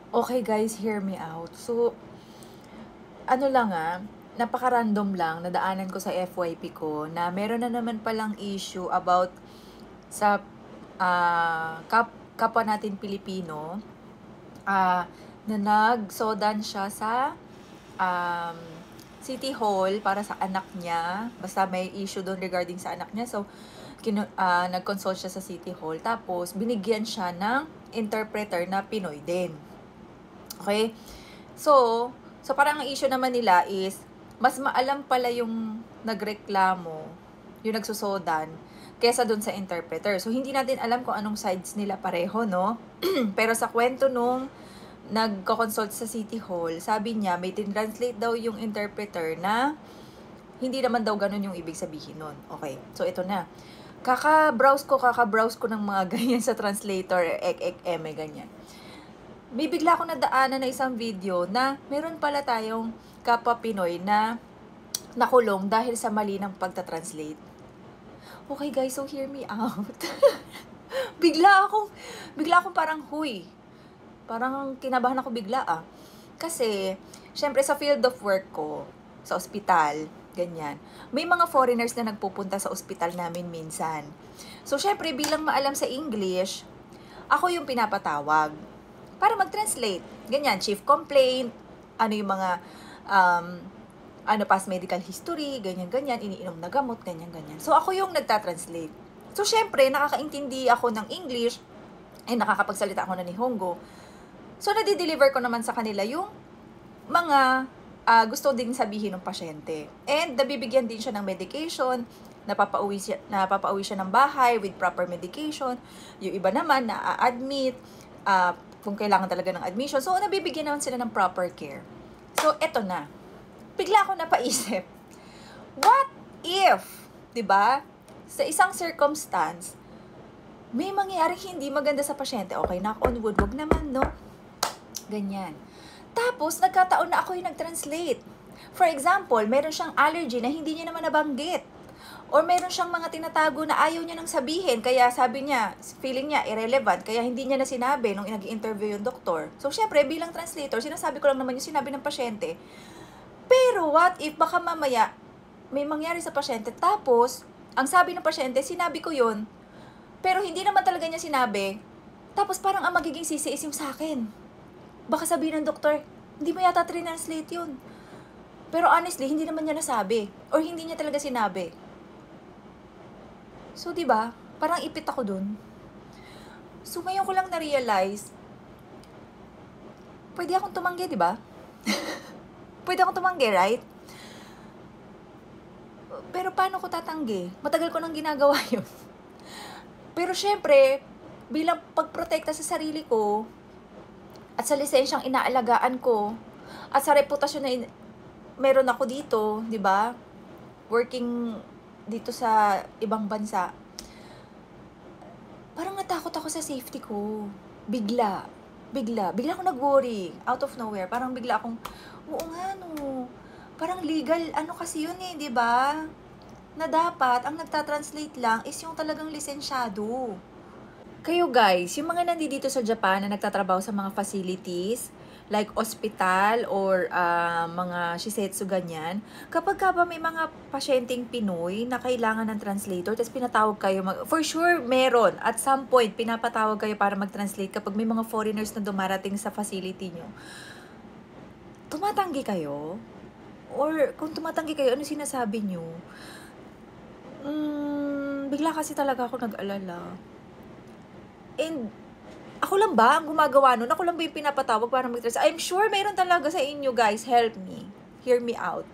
Okay guys, hear me out. So, ano lang napaka-random lang, nadaanan ko sa FYP ko na meron na naman palang issue about sa kapwa natin Pilipino, na nagsodan siya sa um, City Hall para sa anak niya. Basta may issue doon regarding sa anak niya. So, nag-consult siya sa City Hall. Tapos, binigyan siya ng interpreter na Pinoy din. Okay? So parang ang issue naman nila is, mas maalam pala yung nagreklamo, yung nagsusodan, kesa dun sa interpreter. So, hindi natin alam kung anong sides nila pareho, no? Pero sa kwento nung nagko-consult sa City Hall, sabi niya, may tin-translate daw yung interpreter na hindi naman daw ganun yung ibig sabihin nun. Okay, so ito na. Kaka-browse ko ng mga ganyan sa translator, ganyan. Bibigla ko nadaanan na isang video na meron pala tayong kapwa Pinoy na nakulong dahil sa mali ng pagta-translate. Okay guys, so hear me out. bigla akong parang huy. Parang kinabahan ako bigla Kasi, syempre sa field of work ko, sa ospital, ganyan, may mga foreigners na nagpupunta sa ospital namin minsan. So, syempre, bilang maalam sa English, ako yung pinapatawag para mag-translate. Ganyan, chief complaint, ano yung mga, past medical history, ganyan-ganyan, iniinom na gamot, ganyan-ganyan. So, ako yung nagta-translate. So, syempre, nakakaintindi ako ng English, nakakapagsalita ako na Nihongo. So, nadi-deliver ko naman sa kanila yung mga gusto din sabihin ng pasyente. And, nabibigyan din siya ng medication, napapauwi siya ng bahay with proper medication. Yung iba naman, na-admit, kung kailangan talaga ng admission. So, nabibigyan naman sila ng proper care. So, eto na. Bigla ako napaisip, what if, diba, sa isang circumstance, may mangyaring hindi maganda sa pasyente? Okay, knock on wood, wag naman, no? Ganyan. Tapos, nagkataon na ako yung nag-translate. For example, meron siyang allergy na hindi niya naman nabanggit. Or meron siyang mga tinatago na ayaw niya nang sabihin, kaya sabi niya, feeling niya irrelevant, kaya hindi niya na sinabi nung nag-interview yung doktor. So, syempre, bilang translator, sinasabi ko lang naman yung sinabi ng pasyente. Pero, what if baka mamaya may mangyari sa pasyente, tapos, ang sabi ng pasyente, sinabi ko yun, pero hindi naman talaga niya sinabi, tapos parang ang magiging sisi is yung sa akin. Baka sabihin ng doktor, hindi mo yata translate yun. Pero honestly, hindi naman niya nasabi, or hindi niya talaga sinabi. So, di ba? Parang ipit ako dun. So, ngayon ko lang na-realize, pwede akong tumanggi, di ba? Pwede akong tumanggi, right? Pero paano ko tatanggi? Matagal ko nang ginagawa yun. Pero syempre, bilang pagprotekta sa sarili ko, at sa lisensyang inaalagaan ko, at sa reputasyon na meron ako dito, di ba? Working dito sa ibang bansa, parang natakot ako sa safety ko. Bigla ako nag-worry, out of nowhere. Parang bigla akong, oo nga no, parang legal, kasi yun di ba? Na dapat, ang nagta-translate lang is yung talagang lisensyado. Kayo guys, yung mga nandito sa Japan na nagtatrabaho sa mga facilities, like ospital or mga shisetsu ganyan, kapag ka ba may mga pasyenteng Pinoy na kailangan ng translator, tapos pinatawag kayo, for sure meron, at some point, pinapatawag kayo para mag-translate kapag may mga foreigners na dumarating sa facility nyo. Tumatanggi kayo? Or kung tumatanggi kayo, ano sinasabi nyo? Bigla kasi talaga ako nag-alala. And ako lang ba ang gumagawa nun? Ako lang ba yung pinapatawag para mag-translate? I'm sure mayroon talaga sa inyo guys. Help me. Hear me out.